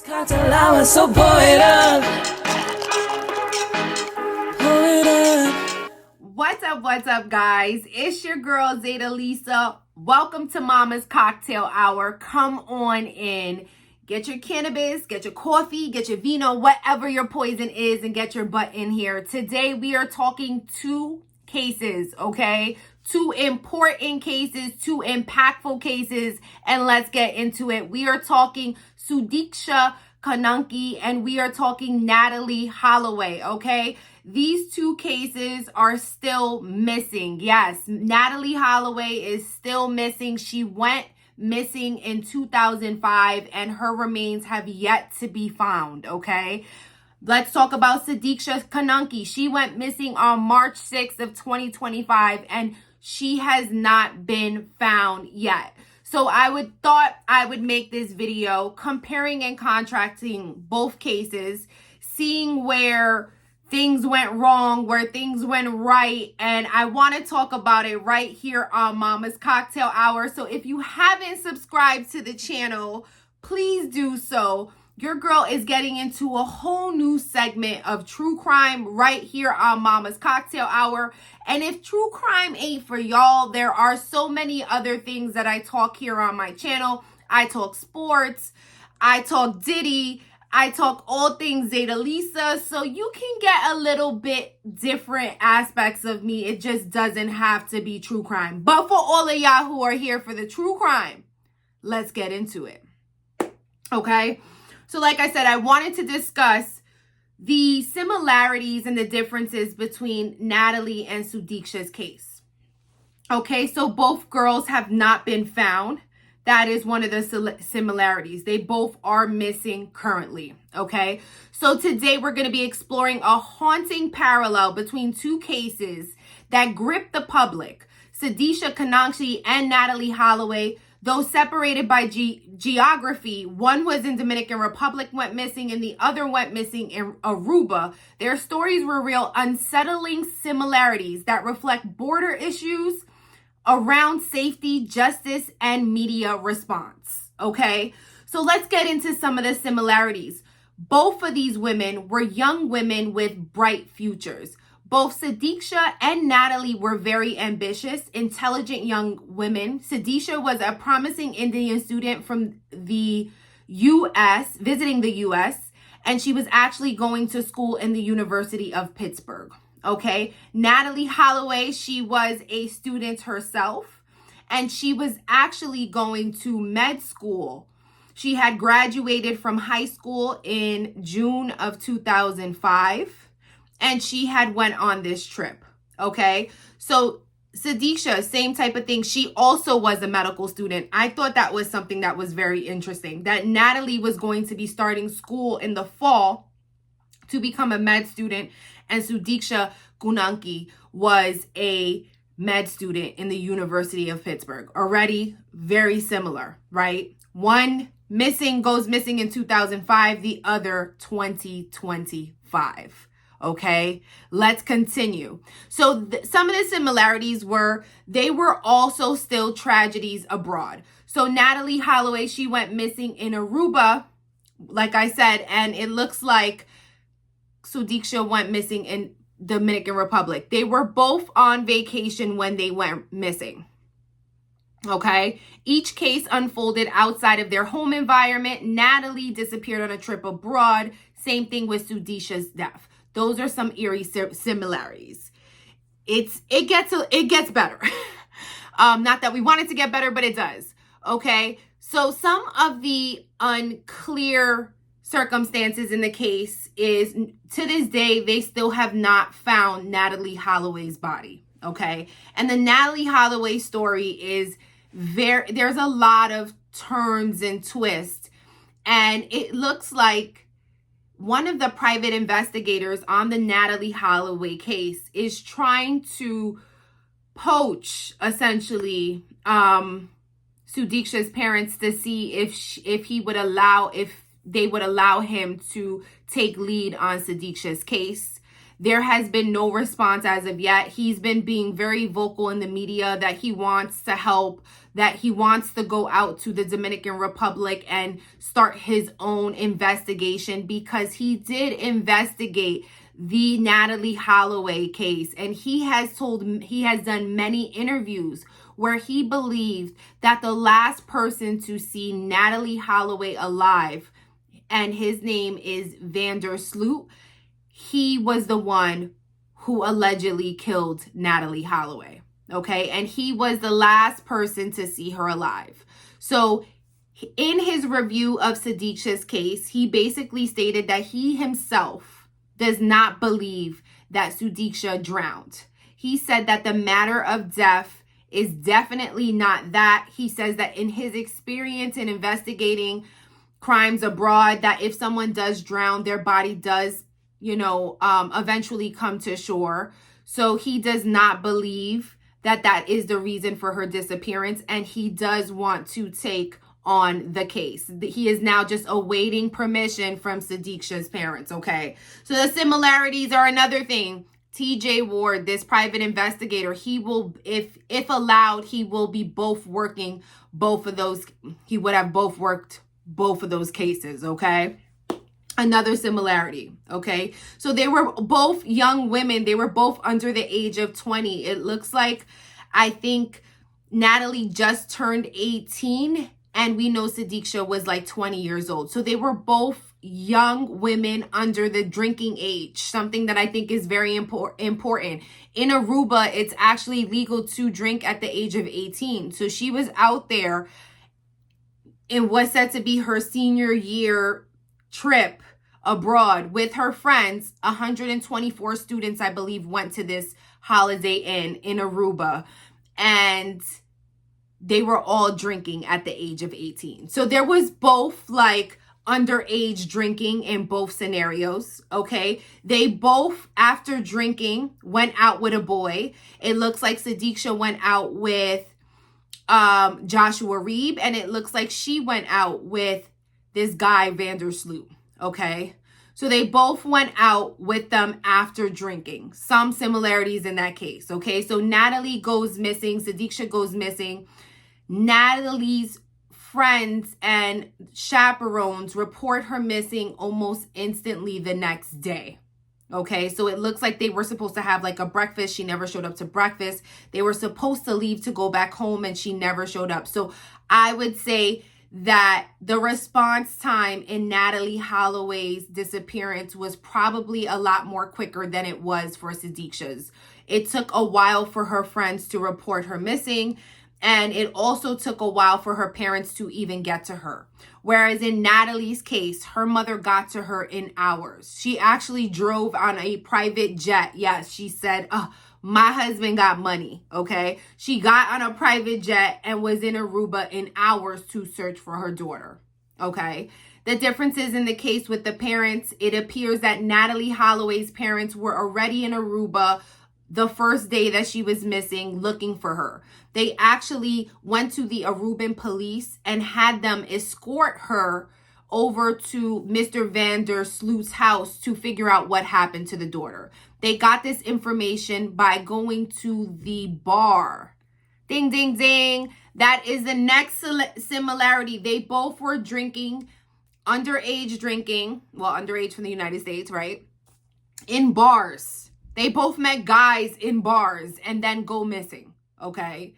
Cocktail hour, so pour it up. Pour it up. What's up, guys? It's your girl, Zaida Lisa. Welcome to Mama's Cocktail Hour. Come on in. Get your cannabis, get your coffee, get your vino, whatever your poison is, and get your butt in here. Today, we are talking two cases, okay? Two important cases, two impactful cases, and let's get into it. We are talking Sudiksha Konake and we are talking Natalee Holloway, okay? These two cases are still missing. Yes, Natalee Holloway is still missing. She went missing in 2005 and her remains have yet to be found, okay? Let's talk about Sudiksha Konake. She went missing on March 6th of 2025 and she has not been found yet. So I thought I would make this video comparing and contrasting both cases, seeing where things went wrong, where things went right, and I want to talk about it right here on Mama's Cocktail Hour. So if you haven't subscribed to the channel, please do so. Your girl is getting into a whole new segment of true crime right here on Mama's Cocktail Hour. And if true crime ain't for y'all, there are so many other things that I talk here on my channel. I talk sports, I talk Diddy, I talk all things Zaida Lisa, so you can get a little bit different aspects of me. It just doesn't have to be true crime. But for all of y'all who are here for the true crime, let's get into it. Okay? So like I said, I wanted to discuss the similarities and the differences between Natalee and Sudiksha's case. Okay, so both girls have not been found. That is one of the similarities. They both are missing currently, okay? So today we're going to be exploring a haunting parallel between two cases that grip the public. Sudiksha Konake and Natalee Holloway, though separated by geography, one was in Dominican Republic, went missing, and the other went missing in Aruba. Their stories reveal unsettling similarities that reflect border issues around safety, justice, and media response, okay? So let's get into some of the similarities. Both of these women were young women with bright futures. Both Sudiksha and Natalee were very ambitious, intelligent young women. Sudiksha was a promising Indian student from the U.S., visiting the U.S., and she was actually going to school in the University of Pittsburgh. Okay, Natalee Holloway, she was a student herself, and she was actually going to med school. She had graduated from high school in June of 2005, and she had went on this trip. Okay, so Sudiksha, same type of thing. She also was a medical student. I thought that was something that was very interesting, that Natalee was going to be starting school in the fall to become a med student, and Sudiksha Konake was a med student in the University of Pittsburgh. Already very similar, right? One goes missing in 2005, the other 2025. Okay, let's continue. So some of the similarities were, they were also still tragedies abroad. So Natalee Holloway, she went missing in Aruba, like I said, and it looks like Sudiksha went missing in Dominican Republic. They were both on vacation when they went missing. Okay. Each case unfolded outside of their home environment. Natalee disappeared on a trip abroad. Same thing with Sudiksha's death. Those are some eerie similarities. It gets better. Not that we want it to get better, but it does. Okay. So some of the unclear circumstances in the case is, to this day, they still have not found Natalee Holloway's body, okay? And the Natalee Holloway story is there's a lot of turns and twists, and it looks like one of the private investigators on the Natalee Holloway case is trying to poach, essentially, Sudiksha's parents to see if they would allow him to take lead on Sudiksha's case. There has been no response as of yet. He's been being very vocal in the media that he wants to help, that he wants to go out to the Dominican Republic and start his own investigation, because he did investigate the Natalee Holloway case. And he has done many interviews where he believed that the last person to see Natalee Holloway alive, and his name is Vander Sloot, he was the one who allegedly killed Natalee Holloway. Okay, and he was the last person to see her alive. So in his review of Sudiksha's case, he basically stated that he himself does not believe that Sudiksha drowned. He said that the matter of death is definitely not that. He says that in his experience in investigating crimes abroad, that if someone does drown, their body does, eventually come to shore. So he does not believe that that is the reason for her disappearance, and he does want to take on the case. He is now just awaiting permission from Sudiksha's parents, okay? So the similarities are another thing. TJ Ward, this private investigator, he will, if allowed, he will be working both of those cases, okay? Another similarity, okay? So they were both young women. They were both under the age of 20. It looks like, I think Natalee just turned 18, and we know Sudiksha was like 20 years old. So they were both young women under the drinking age, something that I think is very important. In Aruba, it's actually legal to drink at the age of 18. So she was out there in what's said to be her senior year trip abroad with her friends. 124 students, I believe, went to this Holiday Inn in Aruba, and they were all drinking at the age of 18. So there was both like underage drinking in both scenarios, okay? They both, after drinking, went out with a boy. It looks like Sudiksha went out with Joshua Reeb, and it looks like she went out with this guy Vander Sloot, okay? So they both went out with them after drinking. Some similarities in that case, okay? So Natalee goes missing, Sudiksha goes missing. Natalee's friends and chaperones report her missing almost instantly the next day. Okay, so it looks like they were supposed to have like a breakfast. She never showed up to breakfast. They were supposed to leave to go back home, and she never showed up. So I would say that the response time in Natalee Holloway's disappearance was probably a lot more quicker than it was for Sudiksha's. It took a while for her friends to report her missing, and it also took a while for her parents to even get to her. Whereas in Natalee's case, her mother got to her in hours. She actually drove on a private jet. Yes, she said, my husband got money, okay? She got on a private jet and was in Aruba in hours to search for her daughter, okay? The differences in the case with the parents, it appears that Natalee Holloway's parents were already in Aruba the first day that she was missing, looking for her. They actually went to the Aruban police and had them escort her over to Mr. Vander Sloot's house to figure out what happened to the daughter. They got this information by going to the bar. Ding, ding, ding. That is the next similarity. They both were drinking, underage drinking, well, underage from the United States, right? In bars. They both met guys in bars and then go missing, okay?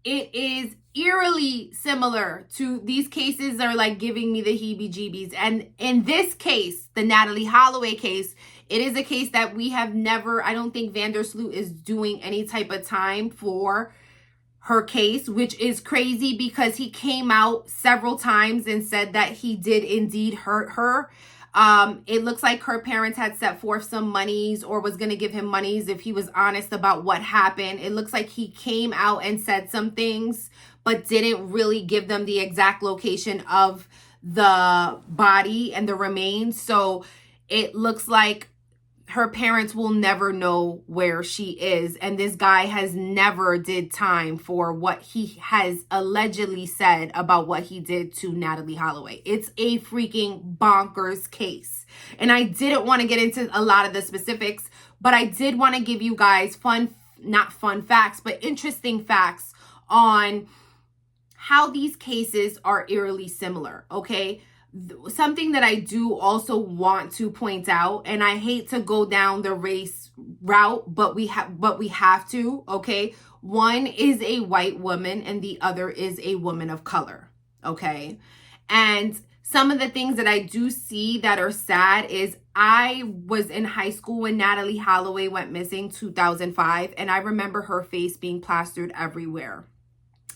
It is eerily similar to, these cases are like giving me the heebie-jeebies. And in this case, the Natalee Holloway case, it is a case that we have never, I don't think Vander Sloot is doing any type of time for her case, which is crazy because he came out several times and said that he did indeed hurt her. It looks like her parents had set forth some monies, or was going to give him monies if he was honest about what happened. It looks like he came out and said some things, but didn't really give them the exact location of the body and the remains. So it looks like her parents will never know where she is, and this guy has never did time for what he has allegedly said about what he did to Natalee Holloway. It's a freaking bonkers case, and I didn't want to get into a lot of the specifics, but I did want to give you guys not fun facts, but interesting facts on how these cases are eerily similar, okay? Something that I do also want to point out, and I hate to go down the race route, but we have to, okay? One is a white woman and the other is a woman of color, okay? And some of the things that I do see that are sad is I was in high school when Natalee Holloway went missing, 2005, and I remember her face being plastered everywhere.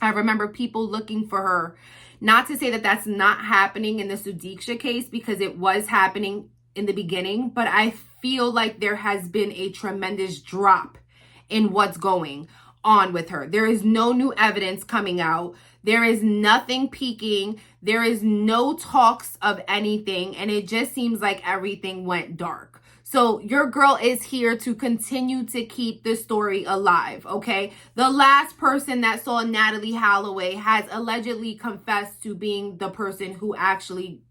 I remember people looking for her. Not to say that that's not happening in the Sudiksha case, because it was happening in the beginning, but I feel like there has been a tremendous drop in what's going on with her. There is no new evidence coming out. There is nothing peaking. There is no talks of anything. And it just seems like everything went dark. So your girl is here to continue to keep the story alive, okay? The last person that saw Natalee Holloway has allegedly confessed to being the person who actually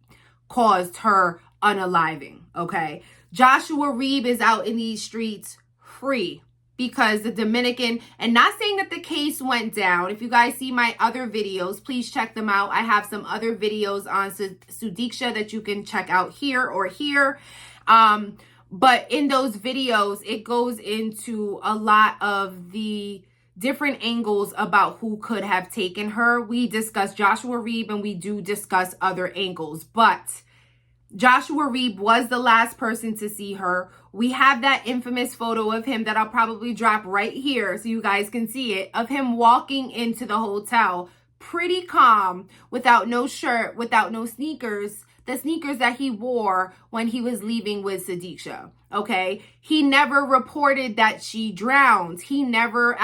caused her unaliving, okay? Joshua Reeb is out in these streets free because the Dominican, and not saying that the case went down. If you guys see my other videos, please check them out. I have some other videos on Sudiksha that you can check out here or here. But in those videos, it goes into a lot of the different angles about who could have taken her. We discuss Joshua Reeb and we do discuss other angles. But Joshua Reeb was the last person to see her. We have that infamous photo of him that I'll probably drop right here so you guys can see it, of him walking into the hotel pretty calm, without no shirt, without no sneakers. The sneakers that he wore when he was leaving with Sudiksha, okay? He never reported that she drowned. He never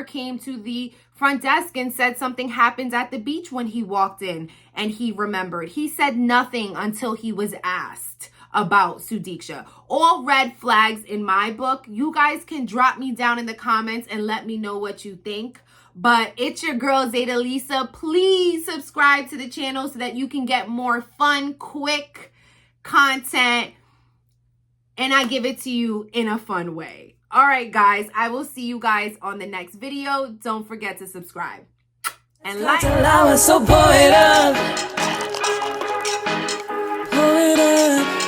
came to the front desk and said something happened at the beach when he walked in and he remembered. He said nothing until he was asked about Sudiksha. All red flags in my book. You guys can drop me down in the comments and let me know what you think. But it's your girl, Zaida Lisa. Please subscribe to the channel so that you can get more fun, quick content. And I give it to you in a fun way. All right, guys. I will see you guys on the next video. Don't forget to subscribe. And like. I was so bored up. Pull it up.